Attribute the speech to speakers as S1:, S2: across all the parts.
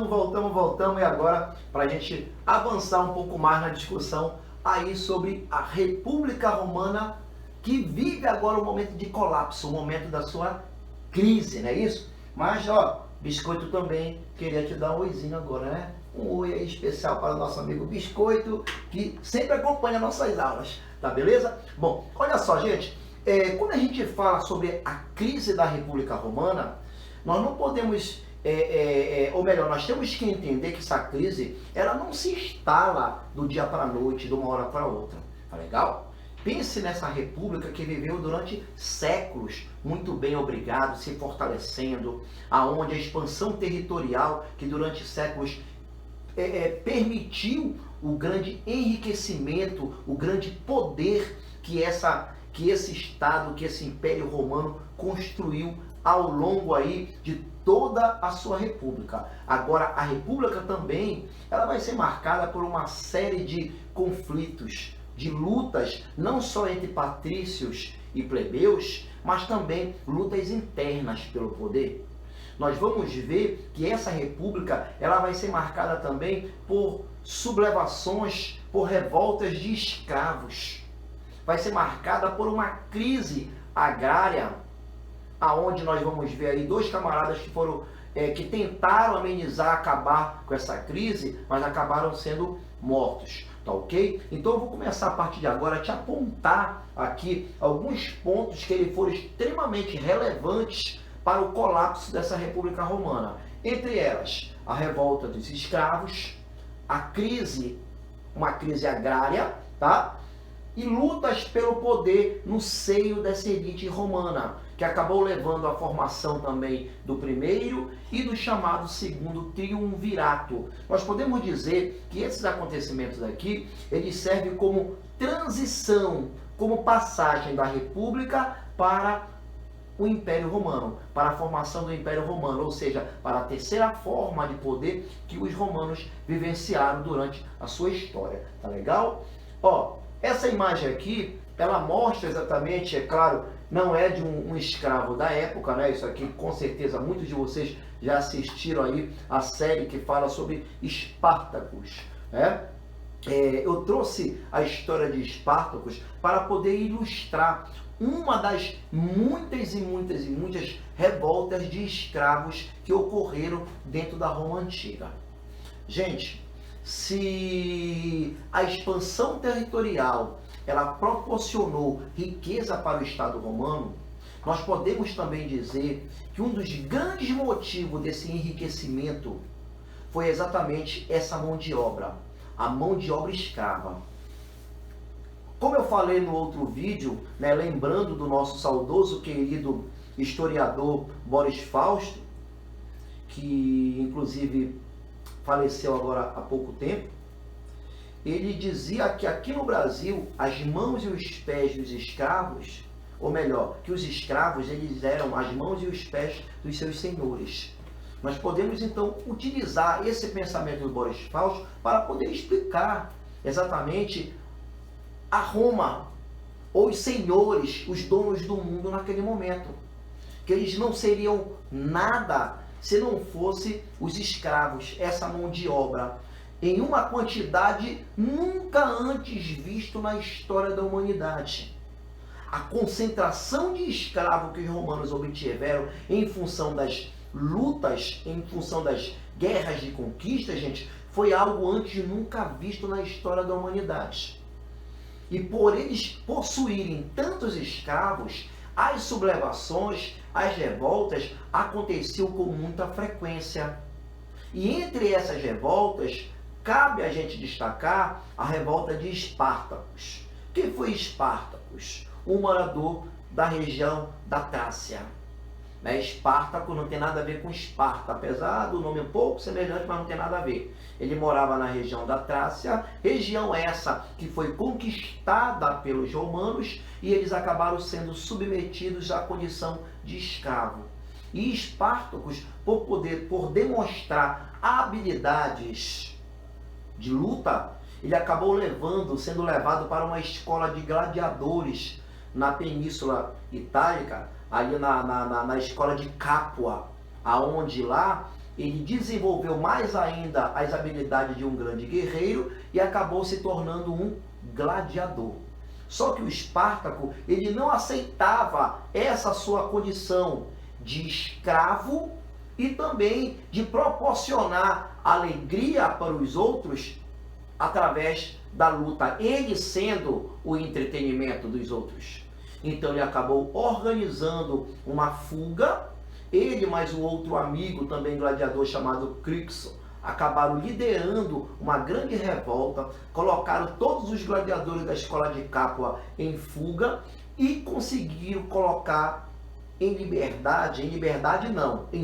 S1: voltamos e agora para a gente avançar um pouco mais na discussão aí sobre a República Romana que vive agora um momento de colapso, um momento da sua crise, não é isso? Mas, ó, Biscoito também queria te dar um oizinho agora, né? Um oi aí especial para o nosso amigo Biscoito, que sempre acompanha nossas aulas, tá beleza? Bom, olha só, gente, quando a gente fala sobre a crise da República Romana, nós não podemos, ou melhor, nós temos que entender que essa crise, ela não se instala do dia para a noite, de uma hora para outra, tá legal? Pense nessa república que viveu durante séculos, muito bem, obrigado, se fortalecendo, aonde a expansão territorial que durante séculos permitiu o grande enriquecimento, o grande poder que esse Estado, que esse Império Romano construiu ao longo aí de toda a sua república. Agora, a república também, ela vai ser marcada por uma série de conflitos, de lutas, não só entre patrícios e plebeus, mas também lutas internas pelo poder. Nós vamos ver que essa república, ela vai ser marcada também por sublevações, por revoltas de escravos. Vai ser marcada por uma crise agrária, aonde nós vamos ver aí dois camaradas que tentaram amenizar, acabar com essa crise, mas acabaram sendo mortos. Tá ok? Então eu vou começar a partir de agora a te apontar aqui alguns pontos que eles foram extremamente relevantes para o colapso dessa República Romana. Entre elas, a revolta dos escravos, a crise, uma crise agrária, tá? E lutas pelo poder no seio dessa elite romana, que acabou levando à formação também do primeiro e do chamado segundo triunvirato. Nós podemos dizer que esses acontecimentos aqui, eles servem como transição, como passagem da República para o Império Romano, para a formação do Império Romano, ou seja, para a terceira forma de poder que os romanos vivenciaram durante a sua história. Tá legal? Ó, essa imagem aqui, ela mostra exatamente, é claro, não é de um escravo da época, né? Isso aqui, com certeza, muitos de vocês já assistiram aí a série que fala sobre Espartacus, né? Eu trouxe a história de Espartacus para poder ilustrar uma das muitas revoltas de escravos que ocorreram dentro da Roma Antiga. Gente, se a expansão territorial ela proporcionou riqueza para o Estado romano, nós podemos também dizer que um dos grandes motivos desse enriquecimento foi exatamente essa mão de obra, a mão de obra escrava. Como eu falei no outro vídeo, né, lembrando do nosso saudoso querido historiador Boris Fausto, que inclusive faleceu agora há pouco tempo, ele dizia que aqui no Brasil as mãos e os pés dos escravos, ou melhor, que os escravos eles eram as mãos e os pés dos seus senhores. Nós podemos então utilizar esse pensamento do Boris Fausto para poder explicar exatamente a Roma, ou os senhores, os donos do mundo naquele momento, que eles não seriam nada se não fosse os escravos, essa mão de obra, em uma quantidade nunca antes visto na história da humanidade. A concentração de escravos que os romanos obtiveram em função das lutas, em função das guerras de conquista, gente, foi algo antes nunca visto na história da humanidade. E por eles possuírem tantos escravos, as sublevações, as revoltas aconteciam com muita frequência. E entre essas revoltas, cabe a gente destacar a revolta de Espartacus. Quem foi Espartacus? Um morador da região da Trácia. Espartaco não tem nada a ver com Esparta, apesar do nome um pouco semelhante, mas não tem nada a ver. Ele morava na região da Trácia, região essa que foi conquistada pelos romanos e eles acabaram sendo submetidos à condição de escravo. E Espartacus, por demonstrar habilidades de luta, ele acabou sendo levado para uma escola de gladiadores na Península Itálica, ali na escola de Capua, aonde lá ele desenvolveu mais ainda as habilidades de um grande guerreiro e acabou se tornando um gladiador. Só que o Espartaco, ele não aceitava essa sua condição de escravo e também de proporcionar alegria para os outros através da luta, ele sendo o entretenimento dos outros. Então ele acabou organizando uma fuga, ele mais o outro amigo, também gladiador, chamado Crixo, acabaram liderando uma grande revolta, colocaram todos os gladiadores da escola de Capua em fuga e conseguiram colocar em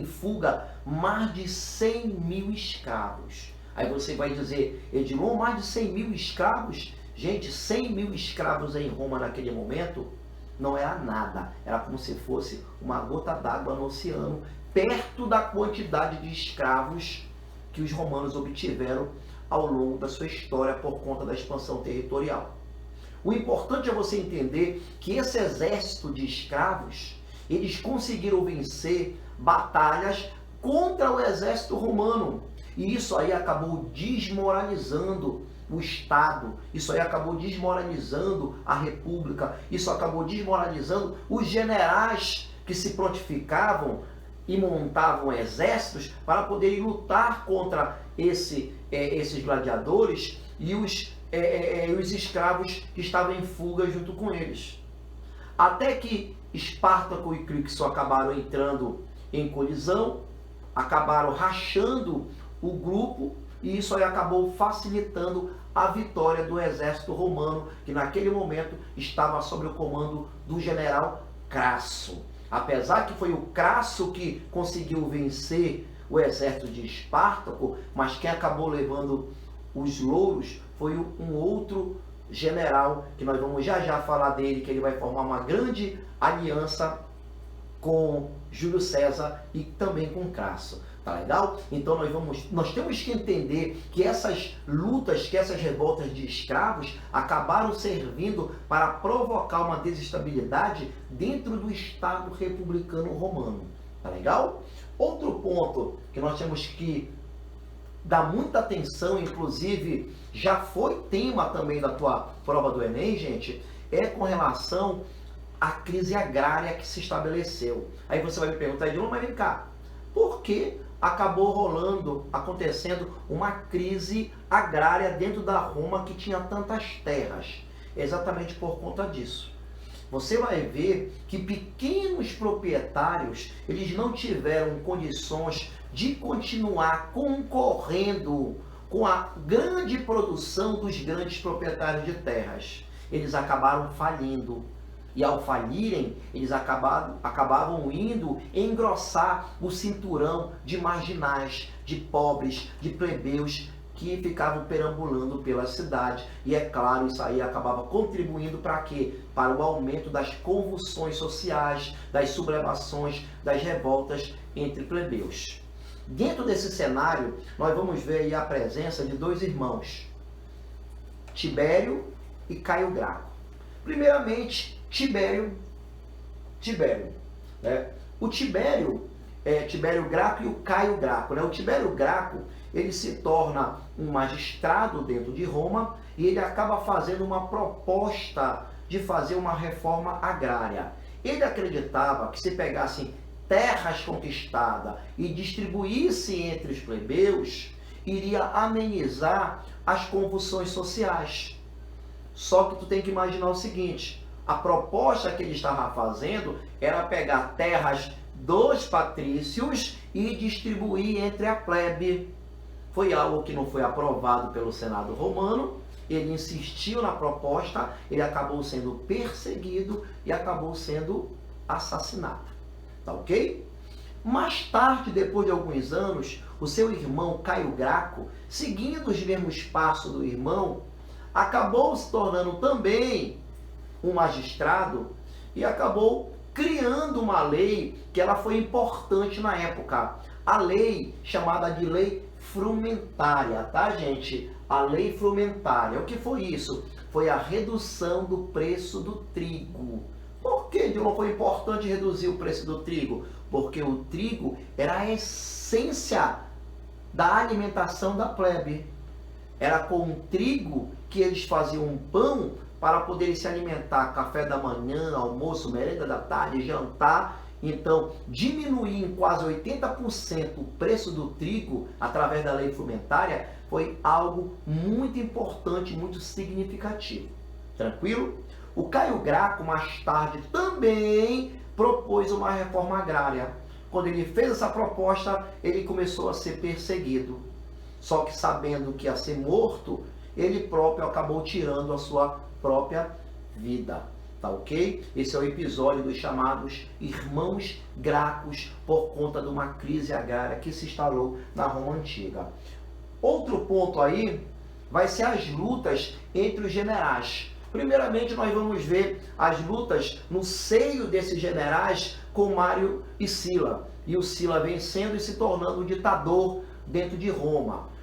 S1: fuga, mais de 100 mil escravos. Aí você vai dizer, Edilon, mais de 100 mil escravos? Gente, 100 mil escravos em Roma naquele momento não era nada. Era como se fosse uma gota d'água no oceano, perto da quantidade de escravos que os romanos obtiveram ao longo da sua história por conta da expansão territorial. O importante é você entender que esse exército de escravos, eles conseguiram vencer batalhas contra o exército romano. E isso aí acabou desmoralizando o Estado, isso aí acabou desmoralizando a República, isso acabou desmoralizando os generais que se prontificavam e montavam exércitos para poderem lutar contra esses gladiadores e os escravos que estavam em fuga junto com eles. Até que Espartaco e Crixo acabaram entrando em colisão, acabaram rachando o grupo, e isso aí acabou facilitando a vitória do exército romano, que naquele momento estava sob o comando do general Crasso. Apesar que foi o Crasso que conseguiu vencer o exército de Espartaco, mas quem acabou levando os louros foi um outro general, que nós vamos já falar dele, que ele vai formar uma grande aliança com Júlio César e também com Crasso. Tá legal? Então nós temos que entender que essas lutas, que essas revoltas de escravos acabaram servindo para provocar uma desestabilidade dentro do Estado republicano romano. Tá legal? Outro ponto que nós temos que dar muita atenção, inclusive já foi tema também da tua prova do Enem, gente, é com relação à crise agrária que se estabeleceu. Aí você vai me perguntar, Edilon, mas vem cá, por que acabou acontecendo uma crise agrária dentro da Roma que tinha tantas terras? Exatamente por conta disso. Você vai ver que pequenos proprietários, eles não tiveram condições de continuar concorrendo com a grande produção dos grandes proprietários de terras. Eles acabaram falindo. E ao falirem, eles acabavam indo engrossar o cinturão de marginais, de pobres, de plebeus que ficavam perambulando pela cidade. E é claro, isso aí acabava contribuindo para quê? Para o aumento das convulsões sociais, das sublevações, das revoltas entre plebeus. Dentro desse cenário, nós vamos ver aí a presença de dois irmãos, Tibério e Caio Graco. Primeiramente, Tibério, né? O Tibério Graco e o Caio Graco, né? O Tibério Graco, ele se torna um magistrado dentro de Roma e ele acaba fazendo uma proposta de fazer uma reforma agrária. Ele acreditava que se pegassem terras conquistadas e distribuísse entre os plebeus, iria amenizar as convulsões sociais. Só que tu tem que imaginar o seguinte: a proposta que ele estava fazendo era pegar terras dos patrícios e distribuir entre a plebe. Foi algo que não foi aprovado pelo Senado romano. Ele insistiu na proposta, ele acabou sendo perseguido e acabou sendo assassinado. Tá ok? Mais tarde, depois de alguns anos, o seu irmão Caio Graco, seguindo os mesmos passos do irmão, acabou se tornando também um magistrado e acabou criando uma lei que ela foi importante na época. A lei chamada de Lei Frumentária, tá, gente? A Lei Frumentária. O que foi isso? Foi a redução do preço do trigo. Por que não foi importante reduzir o preço do trigo? porque o trigo era a essência da alimentação da plebe. Era com o trigo que eles faziam um pão para poderem se alimentar, café da manhã, almoço, merenda da tarde, jantar. Então, diminuir em quase 80% o preço do trigo através da lei flumentária foi algo muito importante, muito significativo. Tranquilo? O Caio Graco, mais tarde, também propôs uma reforma agrária. Quando ele fez essa proposta, ele começou a ser perseguido. Só que sabendo que ia ser morto, ele próprio acabou tirando a sua própria vida. Tá ok? Esse é o episódio dos chamados Irmãos Gracos, por conta de uma crise agrária que se instalou na Roma Antiga. Outro ponto aí vai ser as lutas entre os generais. Primeiramente, nós vamos ver as lutas no seio desses generais com Mário e Sila. E o Sila vencendo e se tornando um ditador dentro de Roma.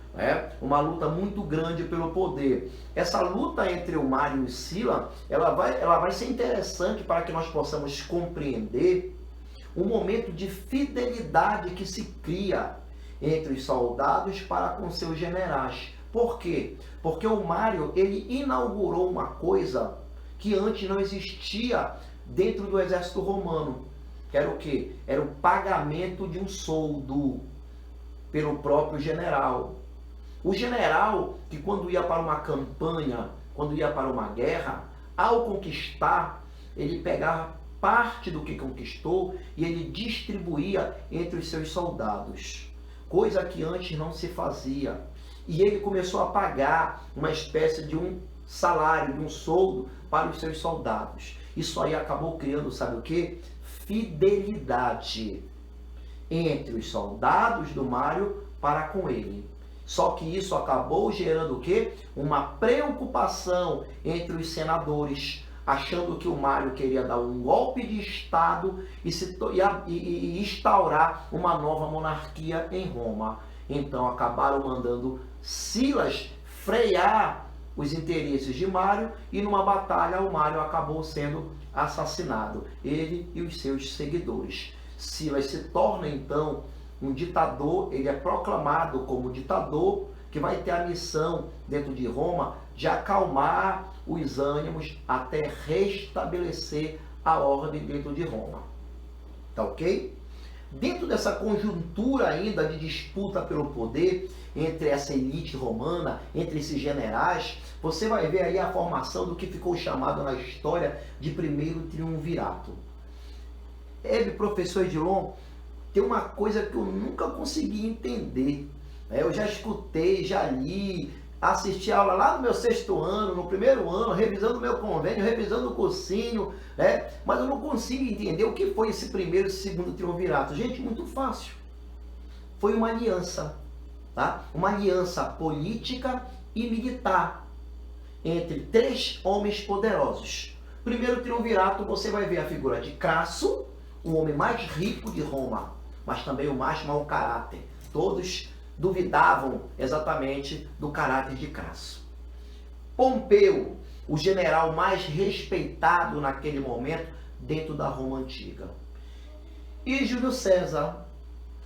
S1: Uma luta muito grande pelo poder. Essa luta entre o Mário e Sila, ela vai ser interessante para que nós possamos compreender o momento de fidelidade que se cria entre os soldados para com seus generais. Por quê? Porque o Mário, ele inaugurou uma coisa que antes não existia dentro do exército romano. Que era o quê? Era o pagamento de um soldo pelo próprio general. O general, que quando ia para uma campanha, quando ia para uma guerra, ao conquistar, ele pegava parte do que conquistou e ele distribuía entre os seus soldados. Coisa que antes não se fazia. E ele começou a pagar uma espécie de um salário, de um soldo para os seus soldados. Isso aí acabou criando, sabe o quê? Fidelidade entre os soldados do Mário para com ele. Só que isso acabou gerando o quê? Uma preocupação entre os senadores, achando que o Mário queria dar um golpe de Estado e instaurar uma nova monarquia em Roma. Então acabaram mandando Silas frear os interesses de Mário e numa batalha o Mário acabou sendo assassinado, ele e os seus seguidores. Silas se torna então um ditador, ele é proclamado como ditador, que vai ter a missão dentro de Roma de acalmar os ânimos até restabelecer a ordem dentro de Roma. Tá ok? Dentro dessa conjuntura ainda de disputa pelo poder entre essa elite romana, entre esses generais, você vai ver aí a formação do que ficou chamado na história de primeiro triunvirato. Professor Edilon, tem uma coisa que eu nunca consegui entender. Eu já escutei, já li, assisti a aula lá no meu 6º ano, no 1º ano, revisando o meu convênio, revisando o cursinho, mas eu não consigo entender o que foi esse primeiro e segundo triunvirato. Gente, muito fácil. Foi uma aliança, tá? Uma aliança política e militar entre 3 homens poderosos. Primeiro triunvirato, você vai ver a figura de Crasso, o homem mais rico de Roma, mas também o mais mau caráter. Todos duvidavam exatamente do caráter de Crasso. Pompeu, o general mais respeitado naquele momento dentro da Roma Antiga. E Júlio César.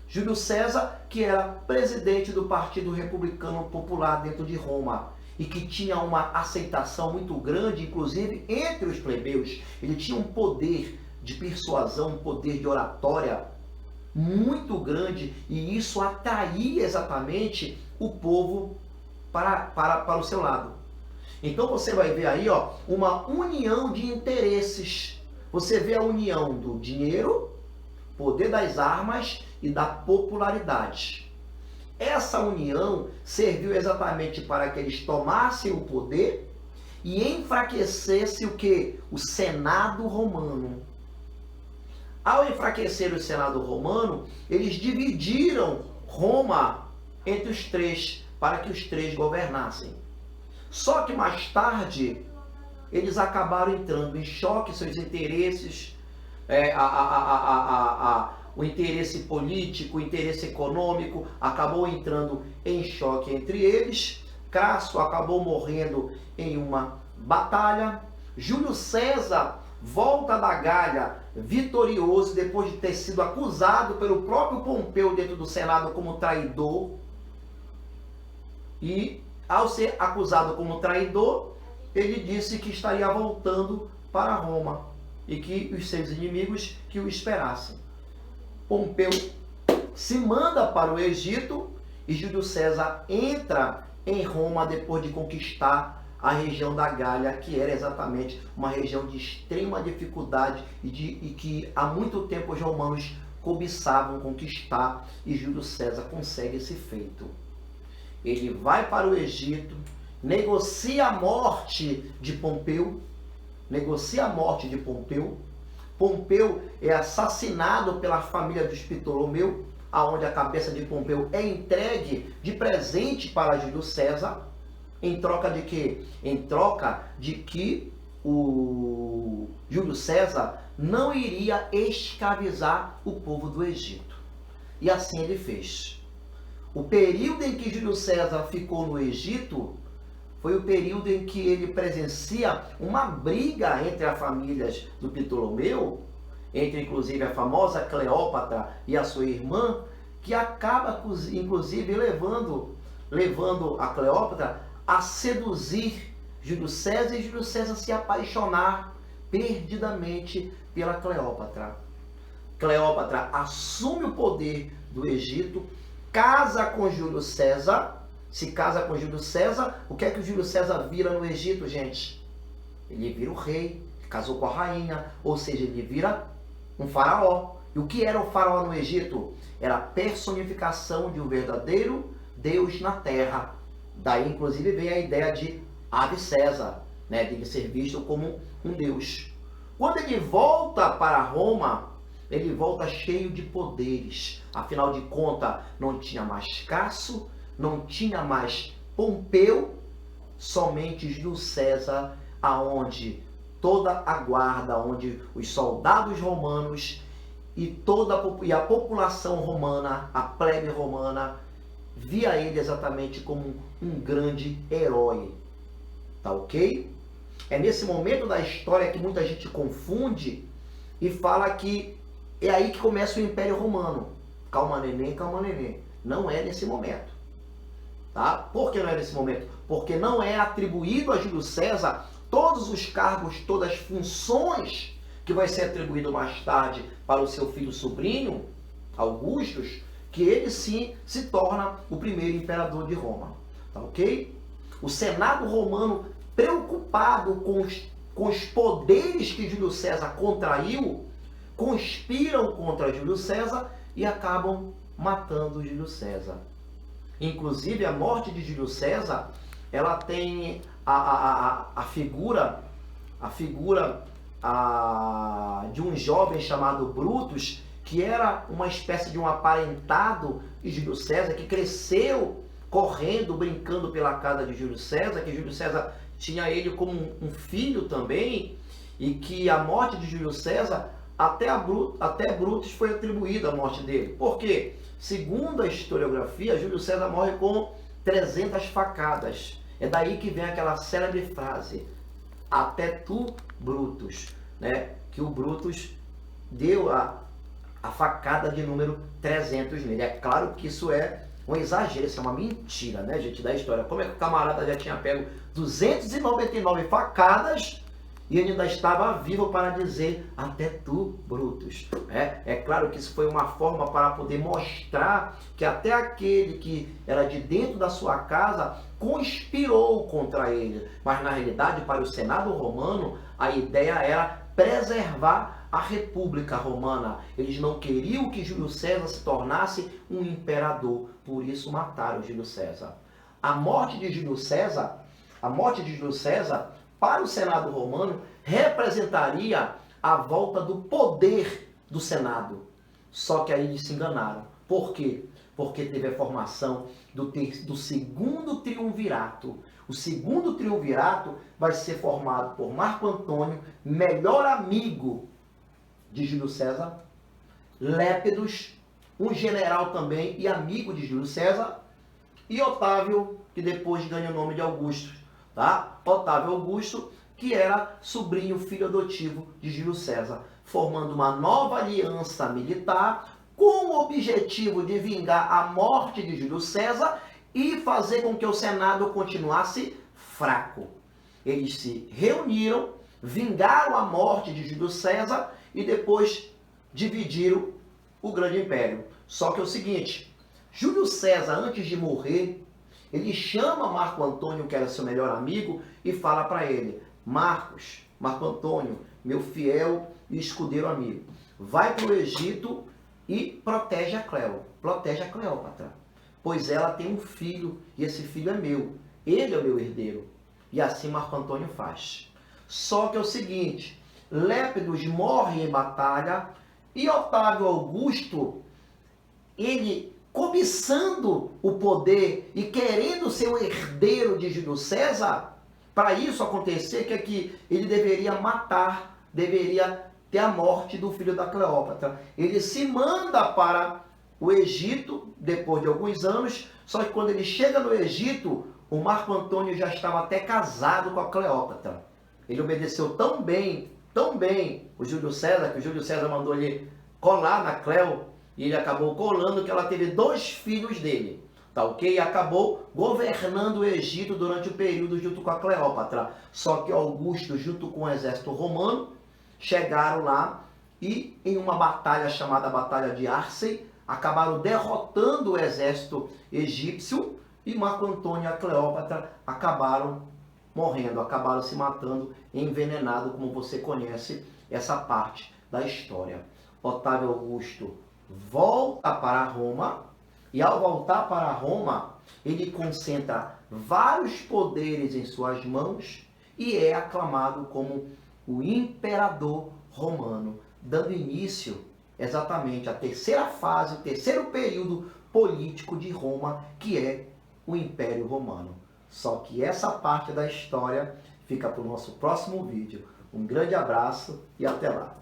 S1: Júlio César, que era presidente do Partido Republicano Popular dentro de Roma e que tinha uma aceitação muito grande, inclusive entre os plebeus. Ele tinha um poder de persuasão, um poder de oratória muito grande, e isso atraía exatamente o povo para o seu lado. Então você vai ver aí uma união de interesses. Você vê a união do dinheiro, poder das armas e da popularidade. Essa união serviu exatamente para que eles tomassem o poder e enfraquecessem o quê? O Senado romano. Ao enfraquecer o Senado romano, eles dividiram Roma entre os 3, para que os 3 governassem. Só que mais tarde, eles acabaram entrando em choque, seus interesses, o interesse político, o interesse econômico, acabou entrando em choque entre eles. Crasso acabou morrendo em uma batalha. Júlio César volta da Gália vitorioso, depois de ter sido acusado pelo próprio Pompeu dentro do Senado como traidor. E ao ser acusado como traidor, ele disse que estaria voltando para Roma e que os seus inimigos que o esperassem. Pompeu se manda para o Egito e Júlio César entra em Roma depois de conquistar a região da Gália, que era exatamente uma região de extrema dificuldade e que há muito tempo os romanos cobiçavam conquistar, e Júlio César consegue esse feito. Ele vai para o Egito, negocia a morte de Pompeu, Pompeu é assassinado pela família dos Ptolomeu, aonde a cabeça de Pompeu é entregue de presente para Júlio César, em troca de quê? Em troca de que o Júlio César não iria escravizar o povo do Egito. E assim ele fez. O período em que Júlio César ficou no Egito foi o período em que ele presencia uma briga entre as famílias do Ptolomeu, entre inclusive a famosa Cleópatra e a sua irmã, que acaba inclusive levando a Cleópatra a seduzir Júlio César e Júlio César se apaixonar perdidamente pela Cleópatra. Cleópatra assume o poder do Egito, casa com Júlio César. Se casa com Júlio César, o que é que o Júlio César vira no Egito, gente? Ele vira o rei, casou com a rainha, ou seja, ele vira um faraó. E o que era o faraó no Egito? Era a personificação de um verdadeiro Deus na terra. Daí, inclusive, vem a ideia de Ave César, né, de ele ser visto como um Deus. Quando ele volta para Roma, ele volta cheio de poderes. Afinal de contas, não tinha mais Cássio, não tinha mais Pompeu, somente Júlio César, aonde toda a guarda, onde os soldados romanos e a população romana, a plebe romana, via ele exatamente como um grande herói. Tá ok? É nesse momento da história que muita gente confunde e fala que é aí que começa o Império Romano. Calma, neném, calma, neném. Não é nesse momento. Tá? Por que não é nesse momento? Porque não é atribuído a Júlio César todos os cargos, todas as funções que vai ser atribuído mais tarde para o seu filho sobrinho, Augustus, que ele sim se torna o primeiro imperador de Roma. Tá ok? O Senado romano, preocupado com os poderes que Júlio César contraiu, conspiram contra Júlio César e acabam matando Júlio César. Inclusive, a morte de Júlio César, ela tem a figura de um jovem chamado Brutus, que era uma espécie de um aparentado de Júlio César, que cresceu correndo, brincando pela casa de Júlio César, que Júlio César tinha ele como um filho também, e que a morte de Júlio César, até Brutus foi atribuída a morte dele. Por quê? Segundo a historiografia, Júlio César morre com 300 facadas. É daí que vem aquela célebre frase, até tu, Brutus, né? Que o Brutus deu a facada de número 300 nele. É claro que isso é um exagero, isso é uma mentira, né, gente, da história. Como é que o camarada já tinha pego 299 facadas e ele ainda estava vivo para dizer até tu, Brutus? É claro que isso foi uma forma para poder mostrar que até aquele que era de dentro da sua casa conspirou contra ele. Mas na realidade, para o Senado romano, a ideia era preservar a República Romana. Eles não queriam que Júlio César se tornasse um imperador, por isso mataram Júlio César. A morte de Júlio César, para o Senado romano, representaria a volta do poder do Senado. Só que aí eles se enganaram. Por quê? Porque teve a formação do segundo triunvirato. O segundo triunvirato vai ser formado por Marco Antônio, melhor amigo de Júlio César, Lépidos, um general também e amigo de Júlio César, e Otávio, que depois ganha o nome de Augusto. Tá? Otávio Augusto, que era sobrinho, filho adotivo de Júlio César. formando uma nova aliança militar com o objetivo de vingar a morte de Júlio César e fazer com que o Senado continuasse fraco. Eles se reuniram, vingaram a morte de Júlio César e depois dividiram o grande império. Só que é o seguinte, Júlio César, antes de morrer, ele chama Marco Antônio, que era seu melhor amigo, e fala para ele: Marco Antônio, meu fiel e escudeiro amigo, vai para o Egito e protege a Cleópatra, pois ela tem um filho e esse filho é meu, ele é o meu herdeiro. E assim Marco Antônio faz. Só que é o seguinte, Lépidos morre em batalha e Otávio Augusto, ele cobiçando o poder e querendo ser o herdeiro de Júlio César, para isso acontecer, que ele deveria matar, deveria ter a morte do filho da Cleópatra. Ele se manda para o Egito, depois de alguns anos, só que quando ele chega no Egito, o Marco Antônio já estava até casado com a Cleópatra. Ele obedeceu tão bem o Júlio César, que o Júlio César mandou ele colar na Cleo, e ele acabou colando, que ela teve 2 filhos dele, tá ok? E acabou governando o Egito durante o período junto com a Cleópatra. Só que Augusto, junto com o exército romano, chegaram lá e em uma batalha chamada Batalha de Arcei, acabaram derrotando o exército egípcio e Marco Antônio e a Cleópatra acabaram morrendo, acabaram se matando, envenenado, como você conhece essa parte da história. Otávio Augusto volta para Roma e ao voltar para Roma, ele concentra vários poderes em suas mãos e é aclamado como o imperador romano, dando início exatamente à terceira fase, o terceiro período político de Roma, que é o Império Romano. Só que essa parte da história fica para o nosso próximo vídeo. Um grande abraço e até lá!